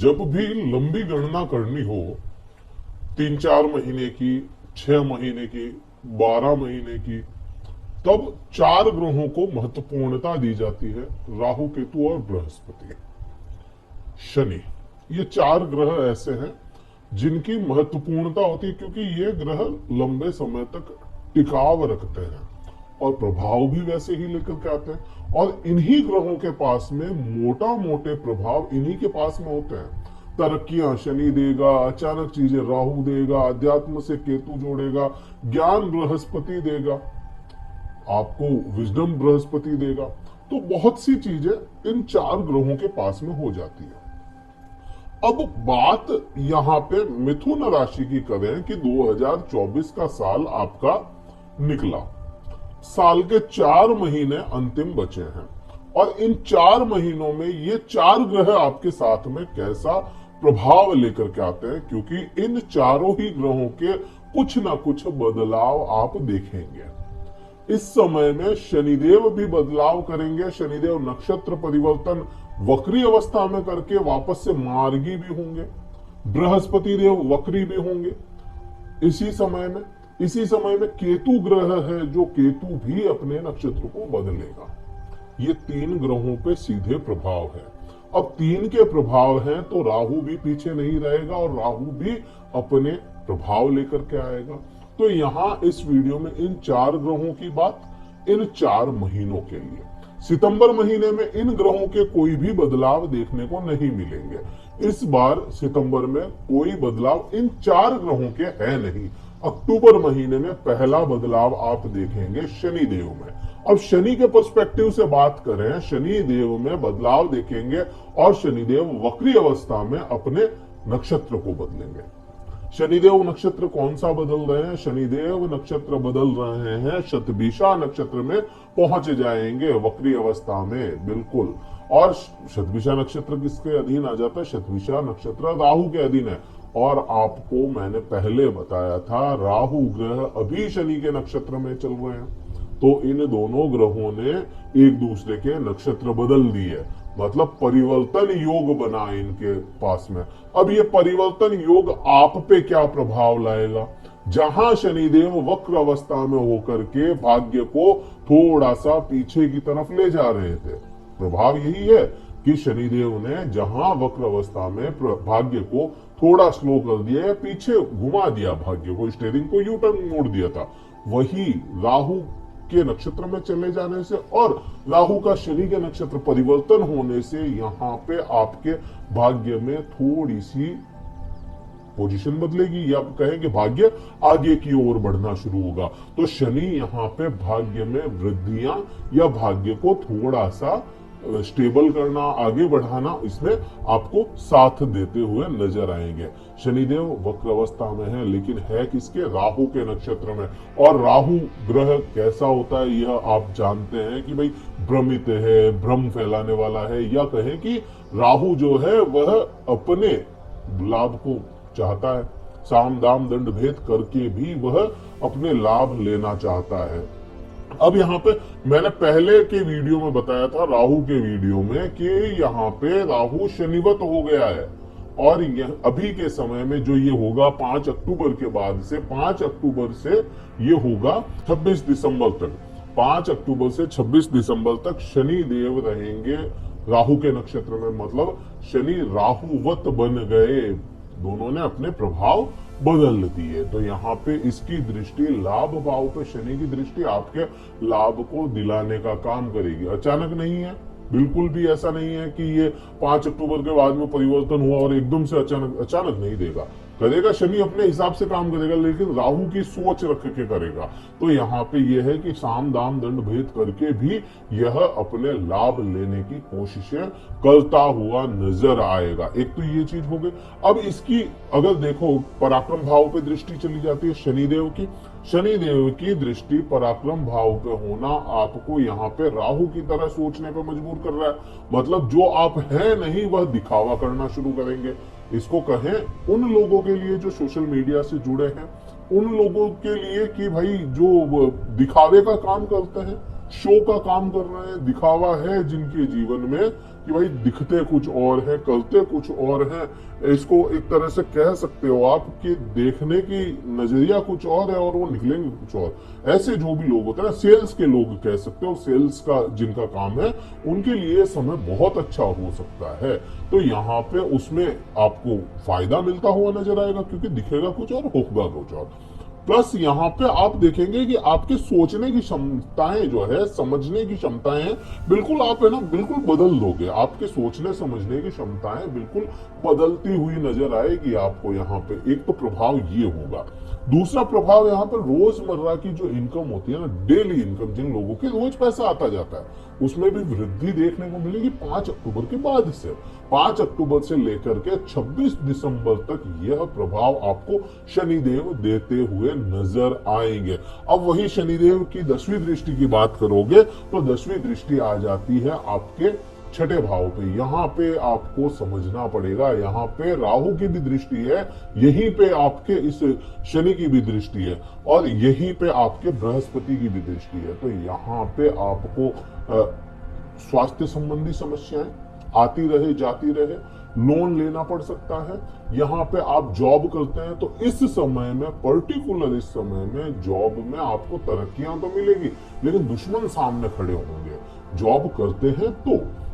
जब भी लंबी गणना करनी हो, 3-4 महीने की, 6 महीने की, 12 महीने की, तब 4 ग्रहों को महत्वपूर्णता दी जाती है। राहु, केतु और बृहस्पति, शनि। ये 4 ग्रह ऐसे हैं जिनकी महत्वपूर्णता होती है, क्योंकि ये ग्रह लंबे समय तक टिकाव रखते हैं और प्रभाव भी वैसे ही लेकर के आते हैं। और इन्हीं ग्रहों के पास में मोटा मोटे प्रभाव इन्हीं के पास में होते हैं। तरक्कियां शनि देगा, अचानक चीजें राहु देगा, अध्यात्म से केतु जोड़ेगा, ज्ञान बृहस्पति देगा, आपको विजडम बृहस्पति देगा। तो बहुत सी चीजें इन 4 ग्रहों के पास में हो जाती है। अब बात यहां पे मिथुन राशि की करें कि 2024 का साल आपका निकला। साल के 4 महीने अंतिम बचे हैं और इन 4 महीनों में ये 4 ग्रह आपके साथ में कैसा प्रभाव लेकर के आते हैं, क्योंकि इन चारों ही ग्रहों के कुछ ना कुछ बदलाव आप देखेंगे। इस समय में शनिदेव भी बदलाव करेंगे। शनिदेव नक्षत्र परिवर्तन वक्री अवस्था में करके वापस से मार्गी भी होंगे। बृहस्पति देव वक्री भी होंगे इसी समय में केतु ग्रह है, जो केतु भी अपने नक्षत्र को बदलेगा। ये 3 ग्रहों पे सीधे प्रभाव है। अब 3 के प्रभाव हैं तो राहु भी पीछे नहीं रहेगा और राहु भी अपने प्रभाव लेकर के आएगा। तो यहां इस वीडियो में इन 4 ग्रहों की बात, इन 4 महीनों के लिए। सितंबर महीने में इन ग्रहों के कोई भी बदलाव देखने को नहीं मिलेंगे। इस बार सितंबर में कोई बदलाव इन 4 ग्रहों के है नहीं। अक्टूबर महीने में पहला बदलाव आप देखेंगे शनि देव में। अब शनि के पर्सपेक्टिव से बात करें, शनि देव में बदलाव देखेंगे और शनिदेव वक्री अवस्था में अपने नक्षत्र को बदलेंगे। शनिदेव नक्षत्र कौन सा बदल रहे हैं? शनिदेव नक्षत्र बदल रहे हैं, शतभिषा नक्षत्र में पहुंच जाएंगे वक्री अवस्था में, बिल्कुल। और शतभिषा नक्षत्र किसके अधीन आ जाता है? शतभिषा नक्षत्र राहु के अधीन है। और आपको मैंने पहले बताया था, राहु ग्रह अभी शनि के नक्षत्र में चल रहे हैं, तो इन दोनों ग्रहों ने एक दूसरे के नक्षत्र बदल दिए, मतलब परिवर्तन योग बना इनके पास में। अब ये परिवर्तन योग आप पे क्या प्रभाव लाएगा? जहां शनिदेव वक्र अवस्था में होकर के भाग्य को थोड़ा सा पीछे की तरफ ले जा रहे थे, प्रभाव यही है कि शनिदेव ने जहां वक्र अवस्था में भाग्य को थोड़ा स्लो कर दिया या पीछे घुमा दिया, भाग्य को, स्टीयरिंग को यू टर्न मोड़ दिया था, वही राहु के नक्षत्र में चले जाने से और राहु का शनि के नक्षत्र परिवर्तन होने से यहाँ पे आपके भाग्य में थोड़ी सी पोजीशन बदलेगी, या कहेंगे भाग्य आगे की ओर बढ़ना शुरू होगा। तो शनि यहाँ पे भाग्य में वृद्धियां या भाग्य को थोड़ा सा स्टेबल करना, आगे बढ़ाना, इसमें आपको साथ देते हुए नजर आएंगे। शनिदेव वक्र अवस्था में है, लेकिन है किसके? राहु के नक्षत्र में। और राहु ग्रह कैसा होता है यह आप जानते हैं कि भाई भ्रमित है, भ्रम फैलाने वाला है, या कहें कि राहु जो है वह अपने लाभ को चाहता है। साम दाम दंड भेद करके भी वह अपने लाभ लेना चाहता है। अब यहाँ पे मैंने पहले के वीडियो में बताया था, राहु के वीडियो में, कि यहाँ पे राहु शनिवत हो गया है और अभी के समय में जो ये होगा 5 अक्टूबर के बाद से, 5 अक्टूबर से ये होगा 26 दिसंबर तक। 5 अक्टूबर से 26 दिसंबर तक शनि देव रहेंगे राहु के नक्षत्र में, मतलब शनि राहुवत बन गए, दोनों ने अपने प्रभाव बदल दिए। तो यहाँ पे इसकी दृष्टि लाभ भाव पे, शनि की दृष्टि आपके लाभ को दिलाने का काम करेगी। अचानक नहीं है, बिल्कुल भी ऐसा नहीं है कि ये 5 अक्टूबर के बाद में परिवर्तन हुआ और एकदम से अचानक नहीं देगा। करेगा, शनि अपने हिसाब से काम करेगा, लेकिन राहु की सोच रख के करेगा। तो यहाँ पे यह है कि साम दाम दंड भेद करके भी यह अपने लाभ लेने की कोशिशें करता हुआ नजर आएगा। एक तो ये चीज हो गई। अब इसकी अगर देखो, पराक्रम भाव पे दृष्टि चली जाती है शनिदेव की। शनिदेव की दृष्टि पराक्रम भाव पे होना आपको यहाँ पे राहु की तरह सोचने पे मजबूर कर रहा है। मतलब जो आप हैं नहीं, वह दिखावा करना शुरू करेंगे। इसको कहें उन लोगों के लिए जो सोशल मीडिया से जुड़े हैं, उन लोगों के लिए कि भाई जो दिखावे का काम करते हैं, शो का काम कर रहे हैं, दिखावा है जिनके जीवन में कि भाई दिखते कुछ और है, करते कुछ और है। इसको एक तरह से कह सकते हो आप कि देखने की नजरिया कुछ और है और वो निकलेंगे कुछ और। ऐसे जो भी लोग होते हैं ना, सेल्स के लोग कह सकते हो, सेल्स का जिनका काम है, उनके लिए समय बहुत अच्छा हो सकता है। तो यहाँ पे उसमें आपको फायदा मिलता हुआ नजर आएगा, क्योंकि दिखेगा कुछ और, होगा कुछ और। प्लस यहाँ पे आप देखेंगे कि आपके सोचने की क्षमताएं जो है, समझने की क्षमताएं हैं, बिल्कुल आप है ना बिल्कुल बदल दोगे। आपके सोचने समझने की क्षमताएं बिल्कुल बदलती हुई नजर आएगी आपको। यहाँ पे एक तो प्रभाव ये होगा। दूसरा प्रभाव यहाँ पर रोजमर्रा की जो इनकम होती है ना, डेली इनकम, जिन लोगों के रोज पैसा आता जाता है, उसमें भी वृद्धि देखने को मिलेगी 5 अक्टूबर के बाद से। 5 अक्टूबर से लेकर के 26 दिसंबर तक यह प्रभाव आपको शनिदेव देते हुए नजर आएंगे। अब वही शनिदेव की 10वीं दृष्टि की बात करोगे तो 10वीं दृष्टि आ जाती है आपके छठे भाव पे। यहाँ पे आपको समझना पड़ेगा, यहाँ पे राहु की भी दृष्टि है, यहीं पे आपके इस शनि की भी दृष्टि है, और यहीं पे आपके बृहस्पति की भी दृष्टि है। तो यहाँ पे आपको स्वास्थ्य संबंधी समस्याएं आती रहे जाती रहे, लोन लेना पड़ सकता है। यहाँ पे आप जॉब करते हैं तो इस समय में, पर्टिकुलर इस समय में जॉब में आपको तरक्कियां तो मिलेगी, लेकिन दुश्मन सामने खड़े होंगे। जॉब करते हैं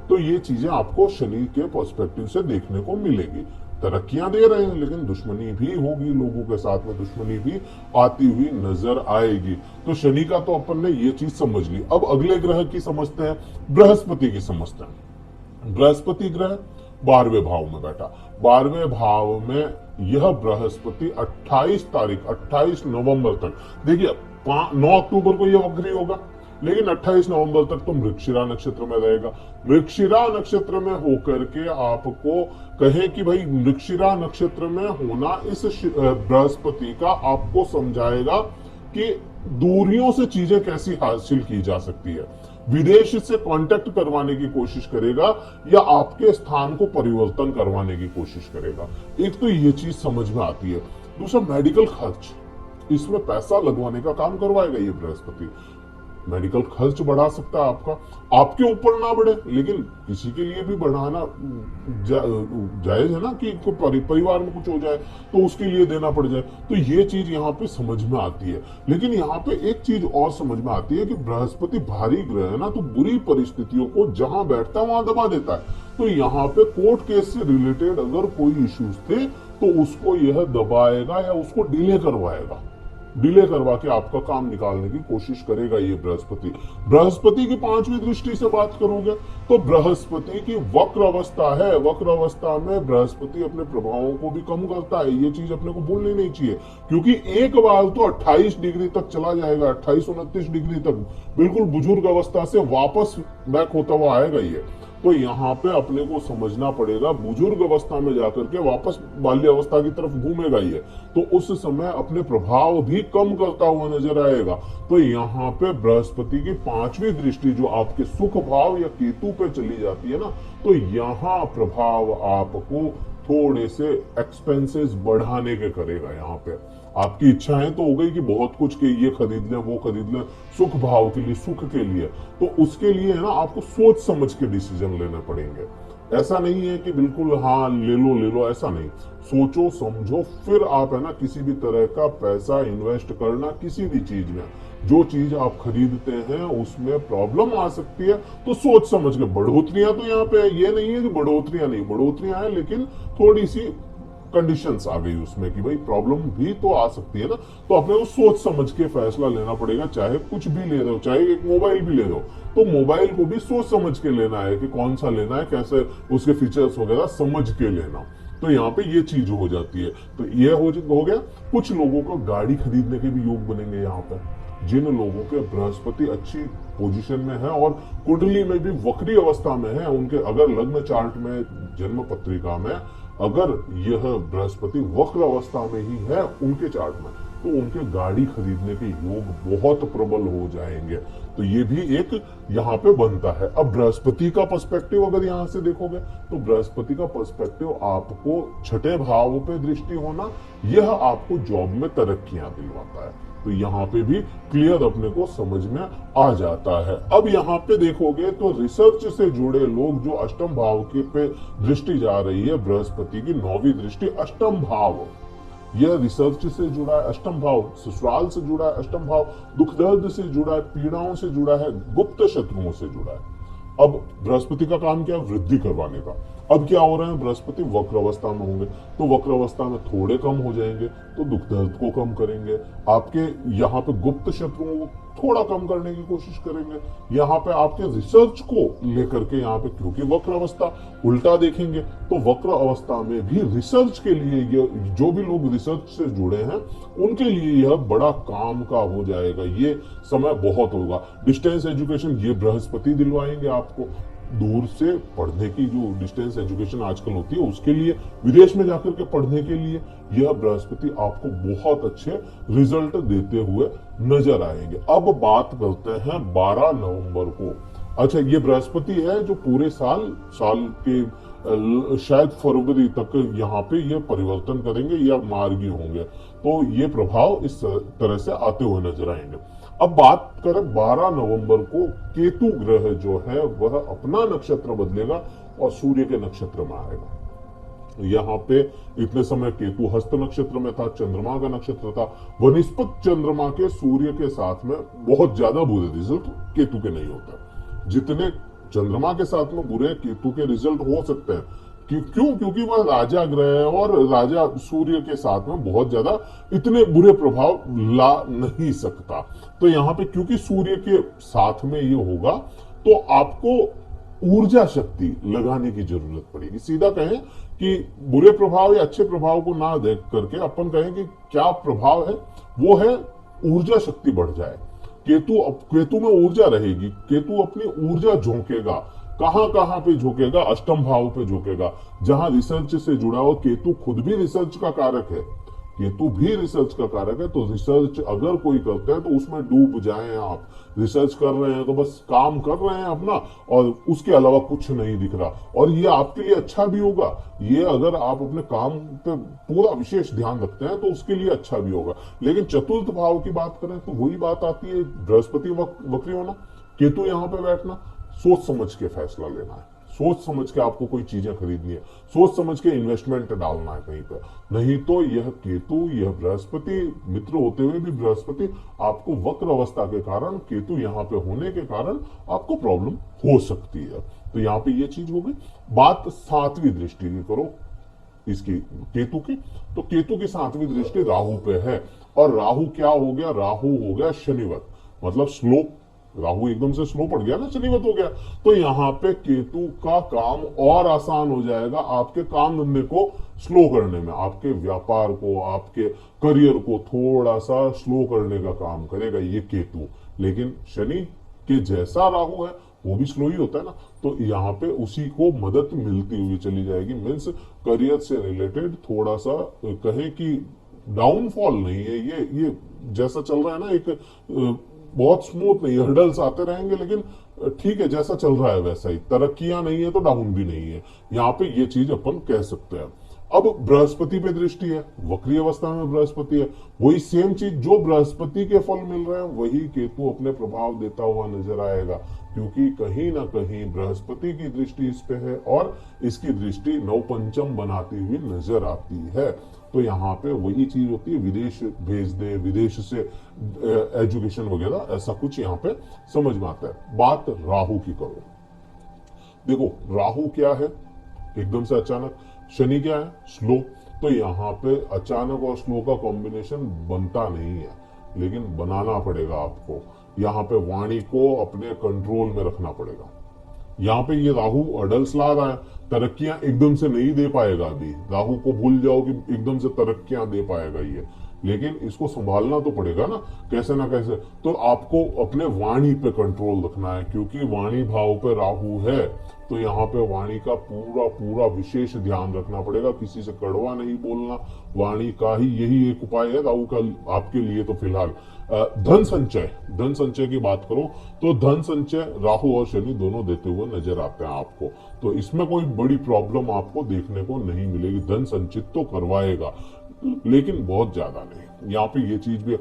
तो ये चीजें आपको शनि के पर्सपेक्टिव से देखने को मिलेगी। तरक्कियां दे रहे हैं लेकिन दुश्मनी भी होगी, लोगों के साथ में दुश्मनी भी आती हुई नजर आएगी। तो शनि का तो अपन ने ये चीज समझ ली। अब अगले ग्रह की समझते हैं, बृहस्पति की समझते हैं। बृहस्पति ग्रह 12वें भाव में बैठा। 12वें भाव में यह बृहस्पति 28 नवंबर तक, देखिए 9 अक्टूबर को यह वक्री होगा, लेकिन 28 नवंबर तक तो मृगशिरा नक्षत्र में रहेगा। मृगशिरा नक्षत्र में होकर के आपको कहे कि भाई मृगशिरा नक्षत्र में होना इस बृहस्पति का आपको समझाएगा कि दूरियों से चीजें कैसी हासिल की जा सकती है। विदेश से कांटेक्ट करवाने की कोशिश करेगा या आपके स्थान को परिवर्तन करवाने की कोशिश करेगा। एक तो ये चीज समझ में आती है। दूसरा, मेडिकल खर्च, इसमें पैसा लगवाने का काम करवाएगा ये बृहस्पति। मेडिकल खर्च बढ़ा सकता है आपका, आपके ऊपर ना बढ़े लेकिन किसी के लिए भी बढ़ाना जायज है ना, कि परिवार में कुछ हो जाए तो उसके लिए देना पड़ जाए। तो ये चीज यहाँ पे समझ में आती है। लेकिन यहाँ पे एक चीज और समझ में आती है कि बृहस्पति भारी ग्रह है ना, तो बुरी परिस्थितियों को जहां बैठता है वहां दबा देता है। तो यहाँ पे कोर्ट केस से रिलेटेड अगर कोई इश्यूज थे तो उसको यह दबाएगा या उसको डिले करवाएगा, डिले करवा के आपका काम निकालने की कोशिश करेगा ये बृहस्पति। बृहस्पति की 5वीं दृष्टि से बात करोगे तो बृहस्पति की वक्र अवस्था है। वक्र अवस्था में बृहस्पति अपने प्रभावों को भी कम करता है। ये चीज अपने को भूलनी नहीं चाहिए, क्योंकि एक बार तो 28 डिग्री तक चला जाएगा, 28-29 डिग्री तक, बिल्कुल बुजुर्ग अवस्था से वापस बैक होता हुआ आएगा ये। तो यहाँ पे अपने को समझना पड़ेगा, बुजुर्ग अवस्था में जाकर के वापस बाल्य अवस्था की तरफ घूमेगा ये, तो उस समय अपने प्रभाव भी कम करता हुआ नजर आएगा। तो यहाँ पे बृहस्पति की 5वीं दृष्टि जो आपके सुख भाव या केतु पे चली जाती है ना, तो यहाँ प्रभाव आपको थोड़े से एक्सपेंसेस बढ़ाने के करेगा। यहाँ पे आपकी इच्छाएं तो हो गई कि बहुत कुछ के ये खरीद लें वो खरीद लें, सुख भाव के लिए, सुख के लिए, तो उसके लिए है ना आपको सोच समझ के डिसीजन लेने पड़ेंगे। ऐसा नहीं है कि बिल्कुल हाँ ले लो, ऐसा नहीं। सोचो समझो फिर आप है ना किसी भी तरह का पैसा इन्वेस्ट करना किसी भी चीज में। जो चीज आप खरीदते हैं उसमें प्रॉब्लम आ सकती है तो सोच समझ के। बढ़ोतरियां तो यहाँ पे ये नहीं है कि बढ़ोतरियां नहीं, बढ़ोतरियां हैं लेकिन थोड़ी सी कंडीशंस आ गई उसमें कि भाई प्रॉब्लम भी तो आ सकती है ना। तो अपने को सोच समझ के फैसला लेना पड़ेगा। चाहे कुछ भी ले रहे हो, चाहे एक मोबाइल भी ले रहे हो, तो मोबाइल को भी सोच समझ के लेना है कि कौन सा लेना है, कैसे उसके फीचर्स वगैरह समझ के लेना। तो यहाँ पे ये चीज हो जाती है। तो ये हो गया। कुछ लोगों को गाड़ी खरीदने के भी योग बनेंगे यहाँ पर। जिन लोगों के बृहस्पति अच्छी पोजीशन में है और कुंडली में भी वक्री अवस्था में है, उनके अगर लग्न चार्ट में, जन्म पत्रिका में अगर यह बृहस्पति वक्र अवस्था में ही है उनके चार्ट में, तो उनके गाड़ी खरीदने के योग बहुत प्रबल हो जाएंगे। तो ये भी एक यहाँ पे बनता है। अब बृहस्पति का पर्सपेक्टिव अगर यहाँ से देखोगे तो बृहस्पति का पर्सपेक्टिव आपको छठे भाव पे दृष्टि होना, यह आपको जॉब में तरक्कियां दिलवाता है। तो यहाँ पे भी क्लियर अपने को समझ में आ जाता है। अब यहाँ पे देखोगे तो रिसर्च से जुड़े लोग, जो अष्टम भाव के पे दृष्टि जा रही है, बृहस्पति की 9वीं दृष्टि अष्टम भाव, यह रिसर्च से जुड़ा है, अष्टम भाव ससुराल से जुड़ा है, अष्टम भाव दुख दर्द से जुड़ा है, पीड़ाओं से जुड़ा है, गुप्त शत्रुओं से जुड़ा है। अब बृहस्पति का काम क्या है? वृद्धि करवाने का। अब क्या हो रहा है? बृहस्पति वक्र अवस्था में होंगे, तो वक्र अवस्था में थोड़े कम हो जाएंगे, तो दुख दर्द को कम करेंगे, आपके यहाँ पे गुप्त शत्रुओं को थोड़ा कम करने की कोशिश करेंगे, यहाँ पे आपके रिसर्च को लेकर के, यहाँ पे क्योंकि वक्र अवस्था उल्टा देखेंगे, तो वक्र अवस्था में भी रिसर्च के लिए, ये जो भी लोग रिसर्च से जुड़े हैं उनके लिए यह बड़ा काम का हो जाएगा, ये समय बहुत होगा। डिस्टेंस एजुकेशन ये बृहस्पति दिलवाएंगे आपको, दूर से पढ़ने की जो डिस्टेंस एजुकेशन आजकल होती है उसके लिए, विदेश में जाकर के पढ़ने के लिए यह बृहस्पति आपको बहुत अच्छे रिजल्ट देते हुए नजर आएंगे। अब बात करते हैं 12 नवंबर को। अच्छा, ये बृहस्पति है जो पूरे साल के शायद फरवरी तक यहाँ पे ये परिवर्तन करेंगे या मार्गी होंगे, तो ये प्रभाव इस तरह से आते हुए नजर आएंगे। अब बात करें 12 नवंबर को, केतु ग्रह जो है वह अपना नक्षत्र बदलेगा और सूर्य के नक्षत्र में आएगा। यहाँ पे इतने समय केतु हस्त नक्षत्र में था, चंद्रमा का नक्षत्र था, वनिस्पत चंद्रमा के सूर्य के साथ में बहुत ज्यादा बुरे रिजल्ट केतु के नहीं होते, जितने चंद्रमा के साथ में बुरे केतु के रिजल्ट हो सकते हैं। क्यों? क्योंकि वह राजा ग्रह है और राजा सूर्य के साथ में बहुत ज्यादा इतने बुरे प्रभाव ला नहीं सकता। तो यहाँ पे क्योंकि सूर्य के साथ में ये होगा, तो आपको ऊर्जा शक्ति लगाने की जरूरत पड़ेगी। सीधा कहें कि बुरे प्रभाव या अच्छे प्रभाव को ना देख करके अपन कहें कि क्या प्रभाव है, वो है ऊर्जा शक्ति बढ़ जाए। केतु में ऊर्जा रहेगी, केतु अपनी ऊर्जा झोंकेगा, कहां कहां पे झोंकेगा? अष्टम भाव पे झोंकेगा, जहां रिसर्च से जुड़ा हो। केतु खुद भी रिसर्च का कारक है, केतु भी रिसर्च का कारक है, तो रिसर्च अगर कोई करते हैं तो उसमें डूब जाएं आप। रिसर्च कर रहे हैं तो बस काम कर रहे हैं अपना, और उसके अलावा कुछ नहीं दिख रहा, और ये आपके लिए अच्छा भी होगा। ये अगर आप अपने काम पे पूरा विशेष ध्यान रखते हैं तो उसके लिए अच्छा भी होगा। लेकिन चतुर्थ भाव की बात करें तो वही बात आती है, बृहस्पति वक्री होना, केतु यहाँ पे बैठना, सोच समझ के फैसला लेना है, सोच समझ के आपको कोई चीजें खरीदनी है, सोच समझ के इन्वेस्टमेंट डालना है कहीं पर। नहीं तो यह केतु, यह बृहस्पति मित्र होते हुए भी बृहस्पति आपको वक्र अवस्था के कारण, केतु यहाँ पे होने के कारण आपको प्रॉब्लम हो सकती है। तो यहाँ पे ये चीज हो गई। बात 7वीं दृष्टि की करो इसकी, केतु की, तो केतु की 7वीं दृष्टि राहु पे है, और राहु क्या हो गया? राहु हो गया शनिवत, मतलब स्लो। राहु एकदम से स्लो पड़ गया ना, शनिवत हो गया, तो यहाँ पे केतु का काम और आसान हो जाएगा आपके काम धंधे को स्लो करने में, आपके व्यापार को, आपके करियर को थोड़ा सा स्लो करने का काम करेगा ये केतु। लेकिन शनि के जैसा राहु है वो भी स्लो ही होता है ना, तो यहाँ पे उसी को मदद मिलती हुई चली जाएगी। मीन्स करियर से रिलेटेड थोड़ा सा कहें कि डाउनफॉल नहीं है, ये जैसा चल रहा है ना, एक बहुत स्मूथ नहीं, हर्डल्स आते रहेंगे, लेकिन ठीक है, जैसा चल रहा है वैसा ही, तरक्कियां नहीं है तो डाउन भी नहीं है, यहाँ पे ये चीज अपन कह सकते हैं। अब बृहस्पति पे दृष्टि है, वक्री अवस्था में बृहस्पति है, वही सेम चीज जो बृहस्पति के फल मिल रहे हैं वही केतु अपने प्रभाव देता हुआ नजर आएगा, क्योंकि कहीं ना कहीं बृहस्पति की दृष्टि इस पे है और इसकी दृष्टि नवपंचम बनाती हुई नजर आती है। तो यहाँ पे वही चीज होती है, विदेश भेज दे, विदेश से एजुकेशन वगैरह, ऐसा कुछ यहाँ पे समझ में आता है। बात राहु की करो, देखो राहु क्या है? एकदम से अचानक। शनि क्या है? स्लो। तो यहाँ पे अचानक और स्लो का कॉम्बिनेशन बनता नहीं है, लेकिन बनाना पड़ेगा आपको। यहाँ पे वाणी को अपने कंट्रोल में रखना पड़ेगा। यहाँ पे ये राहु अडल्स ला रहा है, तरक्कियां एकदम से नहीं दे पाएगा। अभी राहु को भूल जाओ कि एकदम से तरक्कियां दे पाएगा ये, लेकिन इसको संभालना तो पड़ेगा ना, कैसे ना कैसे। तो आपको अपने वाणी पे कंट्रोल रखना है, क्योंकि वाणी भाव पे राहु है, तो यहाँ पे वाणी का पूरा विशेष ध्यान रखना पड़ेगा। किसी से कड़वा नहीं बोलना, वाणी का ही यही एक उपाय है राहु का आपके लिए। तो फिलहाल धन संचय की बात करो तो धन संचय राहु और शनि दोनों देते हुए नजर आते हैं आपको, तो इसमें कोई बड़ी प्रॉब्लम आपको देखने को नहीं मिलेगी। धन संचित तो करवाएगा, लेकिन बहुत ज्यादा नहीं। यहाँ पे ये चीज भी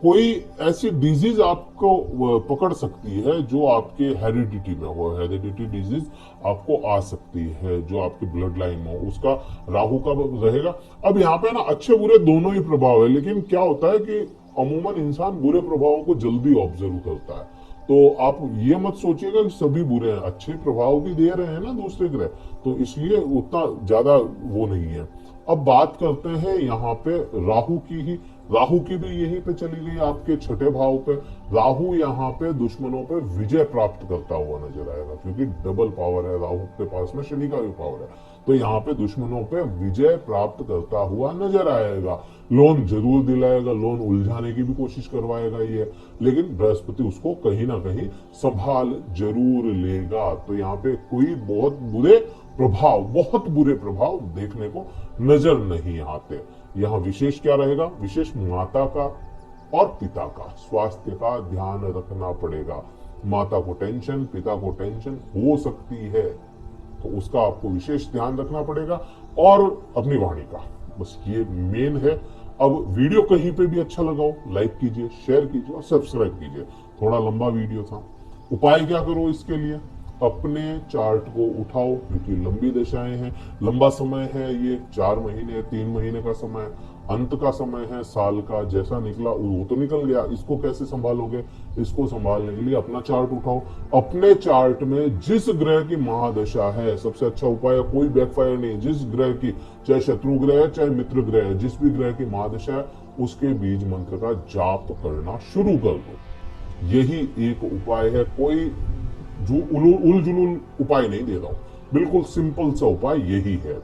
कोई ऐसी डिजीज आपको पकड़ सकती है जो आपके हेरिडिटी में हो, हेरिडिटी डिजीज आपको आ सकती है जो आपके ब्लड लाइन में हो, उसका राहु का रहेगा। अब यहाँ पे ना अच्छे बुरे दोनों ही प्रभाव है, लेकिन क्या होता है कि अमूमन इंसान बुरे प्रभावों को जल्दी ऑब्जर्व करता है। तो आप ये मत सोचिएगा कि सभी बुरे हैं, अच्छे प्रभाव भी दे रहे हैं ना दूसरे ग्रह, तो इसलिए उतना ज्यादा वो नहीं है। अब बात करते हैं यहाँ पे राहु की ही। राहु की भी यहीं पे चली गई आपके छठे भाव पे। राहु यहाँ पे दुश्मनों पे विजय प्राप्त करता हुआ नजर आएगा, क्योंकि डबल पावर है राहु के पास में, शनि का भी पावर है, तो यहाँ पे दुश्मनों पे विजय प्राप्त करता हुआ नजर आएगा। लोन जरूर दिलाएगा, लोन उलझाने की भी कोशिश करवाएगा ये, लेकिन बृहस्पति उसको कहीं ना कहीं संभाल जरूर लेगा। तो यहाँ पे कोई बहुत बुरे प्रभाव देखने को नजर नहीं आते। यहाँ विशेष क्या रहेगा? विशेष माता का और पिता का स्वास्थ्य का ध्यान रखना पड़ेगा। माता को टेंशन, पिता को टेंशन हो सकती है, तो उसका आपको विशेष ध्यान रखना पड़ेगा। और अपनी वाणी का, बस ये मेन है। अब वीडियो कहीं पे भी अच्छा लगा हो, लाइक कीजिए, शेयर कीजिए और सब्सक्राइब कीजिए। थोड़ा लंबा वीडियो था। उपाय क्या करो इसके लिए? अपने चार्ट को उठाओ, क्योंकि लंबी दशाएं हैं, लंबा समय है, ये 4 महीने 3 महीने का समय, अंत का समय है साल का। जैसा निकला वो तो निकल गया, इसको कैसे संभालोगे? इसको संभालने के लिए अपना चार्ट उठाओ। अपने चार्ट में जिस ग्रह की महादशा है, सबसे अच्छा उपाय है, कोई बैकफायर नहीं, जिस ग्रह की, चाहे शत्रु ग्रह है चाहे मित्र ग्रह है, जिस भी ग्रह की महादशा है उसके बीज मंत्र का जाप करना शुरू कर दो। यही एक उपाय है, कोई जो उल जुलूल उपाय नहीं दे रहा हूं, बिल्कुल सिंपल सा उपाय यही है।